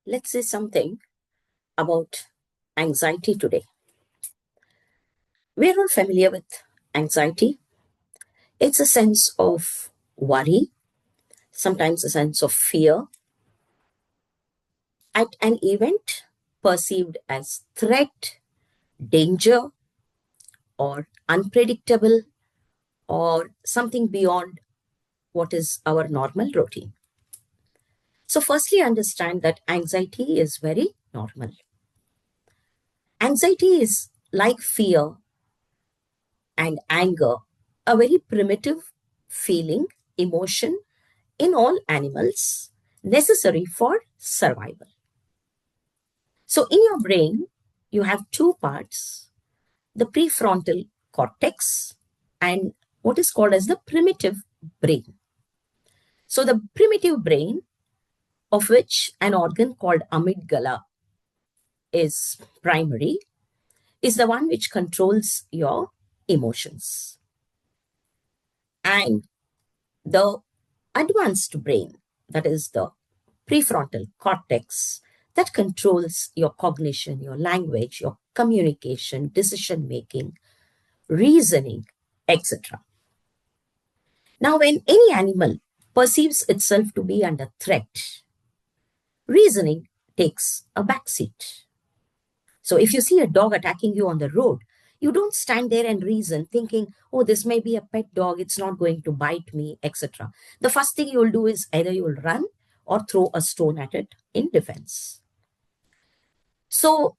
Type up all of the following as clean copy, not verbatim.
Let's say something about anxiety today. We're all familiar with anxiety. It's a sense of worry, sometimes a sense of fear at an event perceived as threat, danger, or unpredictable, or something beyond what is our normal routine. So, firstly, understand that anxiety is very normal. Anxiety is like fear and anger, a very primitive feeling, emotion in all animals necessary for survival. So, in your brain, you have two parts, the prefrontal cortex and what is called as the primitive brain. So, the primitive brain, of which an organ called amygdala is primary, is the one which controls your emotions. And the advanced brain, that is the prefrontal cortex, that controls your cognition, your language, your communication, decision making, reasoning, etc. Now, when any animal perceives itself to be under threat, reasoning takes a backseat. So, if you see a dog attacking you on the road, you don't stand there and reason thinking, oh, this may be a pet dog, it's not going to bite me, etc. The first thing you'll do is either you'll run or throw a stone at it in defense. So,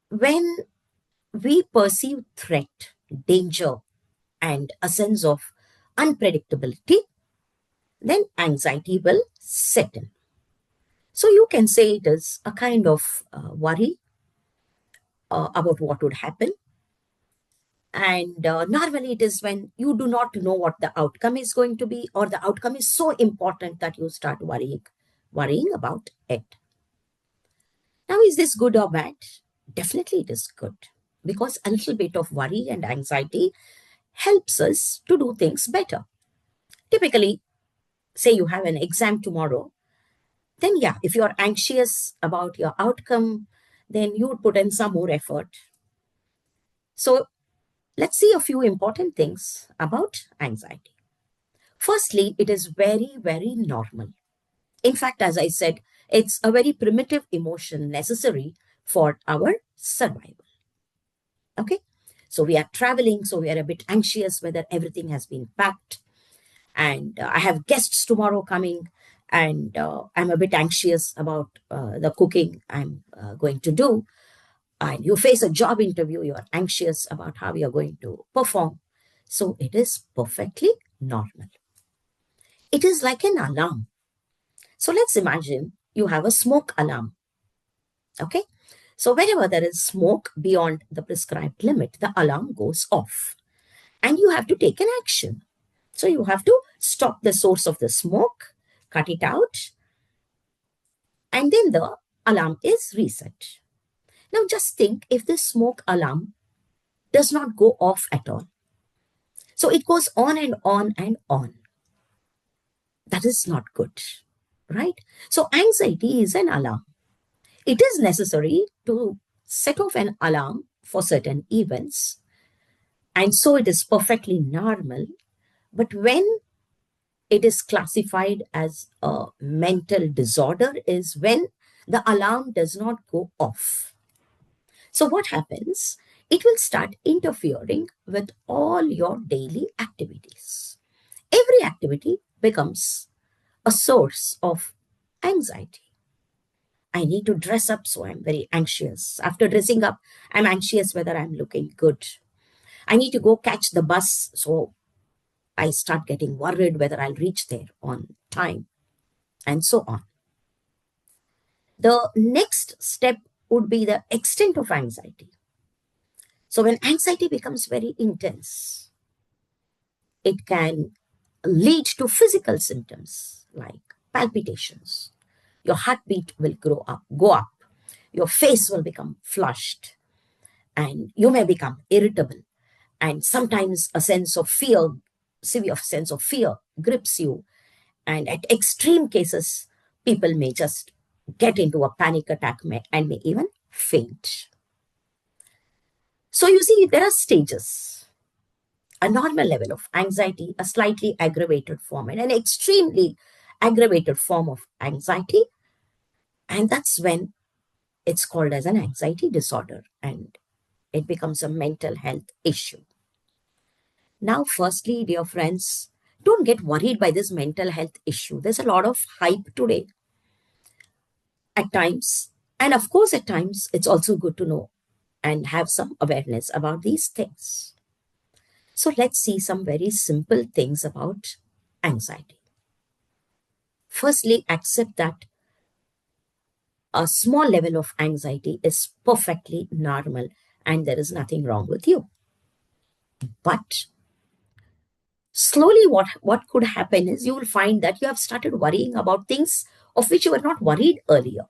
when we perceive threat, danger, and a sense of unpredictability, then anxiety will set in. So, you can say it is a kind of worry about what would happen. And normally it is when you do not know what the outcome is going to be, or the outcome is so important that you start worrying about it. Now, is this good or bad? Definitely it is good, because a little bit of worry and anxiety helps us to do things better. Typically, say you have an exam tomorrow, then yeah, if you're anxious about your outcome, then you would put in some more effort. So let's see a few important things about anxiety. Firstly, it is very, very normal. In fact, as I said, it's a very primitive emotion necessary for our survival. Okay. So we are traveling, so we are a bit anxious whether everything has been packed. And I have guests tomorrow coming, and I'm a bit anxious about the cooking I'm going to do. And you face a job interview, you're anxious about how you're going to perform. So it is perfectly normal. It is like an alarm. So let's imagine you have a smoke alarm. Okay. So whenever there is smoke beyond the prescribed limit, the alarm goes off and you have to take an action. So you have to stop the source of the smoke, cut it out, and then the alarm is reset. Now just think if this smoke alarm does not go off at all. So it goes on and on and on. That is not good, right? So anxiety is an alarm. It is necessary to set off an alarm for certain events, and so it is perfectly normal. But when it is classified as a mental disorder is when the alarm does not go off. So, what happens? It will start interfering with all your daily activities. Every activity becomes a source of anxiety. I need to dress up, so I'm very anxious. After dressing up, I'm anxious whether I'm looking good. I need to go catch the bus, so I start getting worried whether I'll reach there on time, and so on. The next step would be the extent of anxiety. So, when anxiety becomes very intense, it can lead to physical symptoms like palpitations. Your heartbeat will go up. Your face will become flushed, and you may become irritable. And sometimes a sense of fear, severe sense of fear, grips you. And at extreme cases, people may just get into a panic attack and may even faint. So you see, there are stages. A normal level of anxiety, a slightly aggravated form, and an extremely aggravated form of anxiety. And that's when it's called as an anxiety disorder and it becomes a mental health issue. Now, firstly, dear friends, don't get worried by this mental health issue. There's a lot of hype today at times. And of course, at times, it's also good to know and have some awareness about these things. So let's see some very simple things about anxiety. Firstly, accept that a small level of anxiety is perfectly normal and there is nothing wrong with you. But slowly, what could happen is you will find that you have started worrying about things of which you were not worried earlier.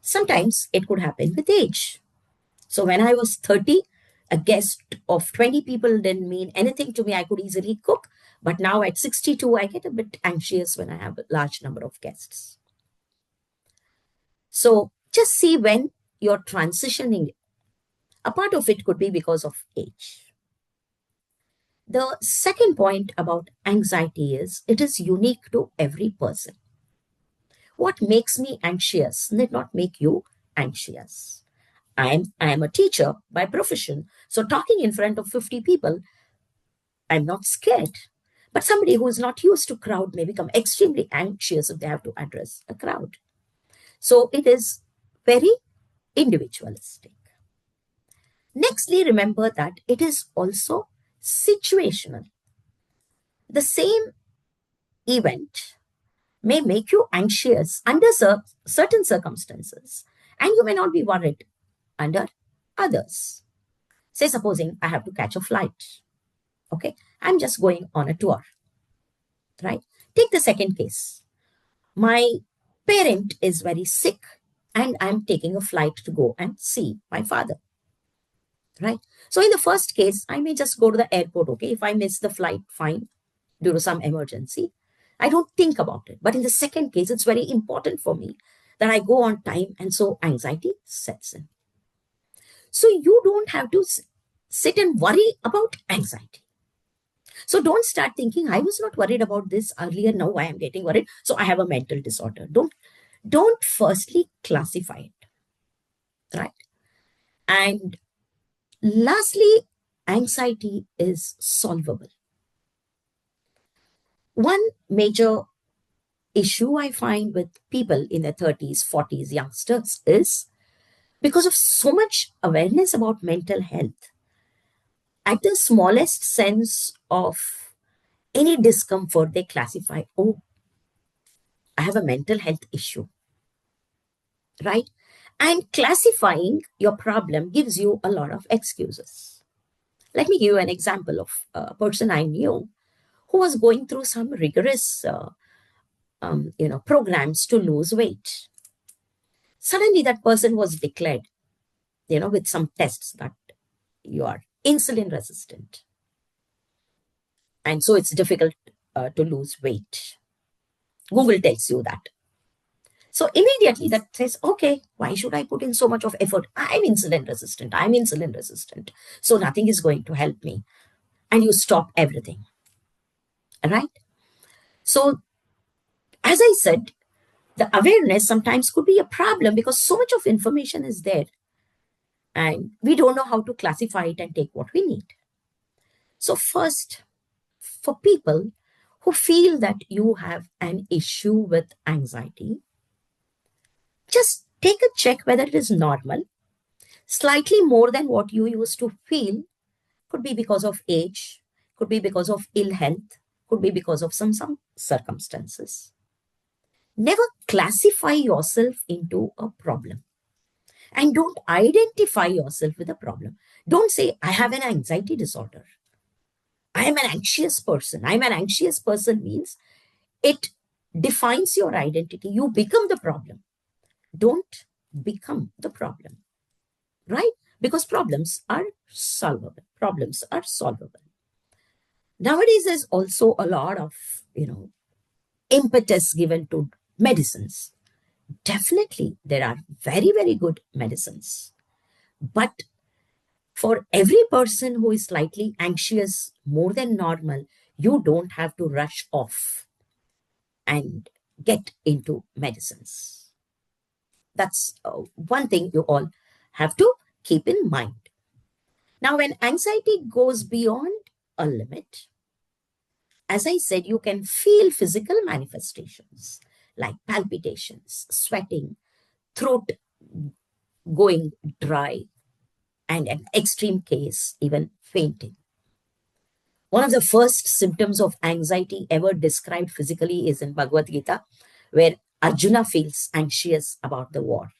Sometimes it could happen with age. So when I was 30, a guest of 20 people didn't mean anything to me. I could easily cook. But now at 62, I get a bit anxious when I have a large number of guests. So just see when you're transitioning. A part of it could be because of age. The second point about anxiety is it is unique to every person. What makes me anxious need not make you anxious. I am a teacher by profession. So talking in front of 50 people, I'm not scared. But somebody who is not used to crowd may become extremely anxious if they have to address a crowd. So it is very individualistic. Nextly, remember that it is also situational. The same event may make you anxious under certain circumstances, and you may not be worried under others. Say, supposing I have to catch a flight. Okay, I'm just going on a tour, right? Take the second case. My parent is very sick, and I'm taking a flight to go and see my father, right? So, in the first case, I may just go to the airport. Okay, if I miss the flight, fine, due to some emergency. I don't think about it. But in the second case, it's very important for me that I go on time, and so anxiety sets in. So you don't have to sit and worry about anxiety. So don't start thinking, I was not worried about this earlier. Now I am getting worried. So I have a mental disorder. Don't firstly classify it, right? And lastly, anxiety is solvable. One major issue I find with people in their 30s, 40s, youngsters is because of so much awareness about mental health. At the smallest sense of any discomfort, they classify, oh, I have a mental health issue, right? And classifying your problem gives you a lot of excuses. Let me give you an example of a person I knew who was going through some rigorous, programs to lose weight. Suddenly, that person was declared, with some tests that you are insulin resistant. And so it's difficult to lose weight. Google tells you that. So immediately that says, okay, why should I put in so much of effort? I'm insulin resistant. I'm insulin resistant. So nothing is going to help me. And you stop everything. All right. So as I said, the awareness sometimes could be a problem because so much of information is there and we don't know how to classify it and take what we need. So first, for people who feel that you have an issue with anxiety, just take a check whether it is normal. Slightly more than what you used to feel could be because of age, could be because of ill health, could be because of some circumstances. Never classify yourself into a problem and don't identify yourself with a problem. Don't say, I have an anxiety disorder. I am an anxious person. I'm an anxious person means it defines your identity. You become the problem. Don't become the problem, right? Because problems are solvable. Problems are solvable. Nowadays, there's also a lot of, impetus given to medicines. Definitely, there are very, very good medicines. But for every person who is slightly anxious more than normal, you don't have to rush off and get into medicines. That's one thing you all have to keep in mind. Now, when anxiety goes beyond a limit, as I said, you can feel physical manifestations like palpitations, sweating, throat going dry, and an extreme case, even fainting. One of the first symptoms of anxiety ever described physically is in Bhagavad Gita, where Arjuna feels anxious about the war.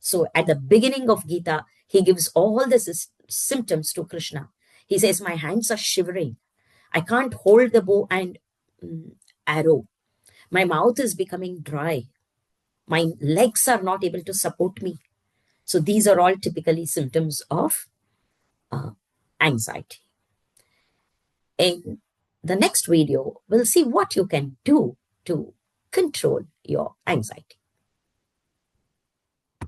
So at the beginning of Gita, he gives all the symptoms to Krishna. He says, my hands are shivering. I can't hold the bow and mm, arrow. My mouth is becoming dry. My legs are not able to support me. So these are all typically symptoms of uh, anxiety. In the next video, we'll see what you can do to control your anxiety.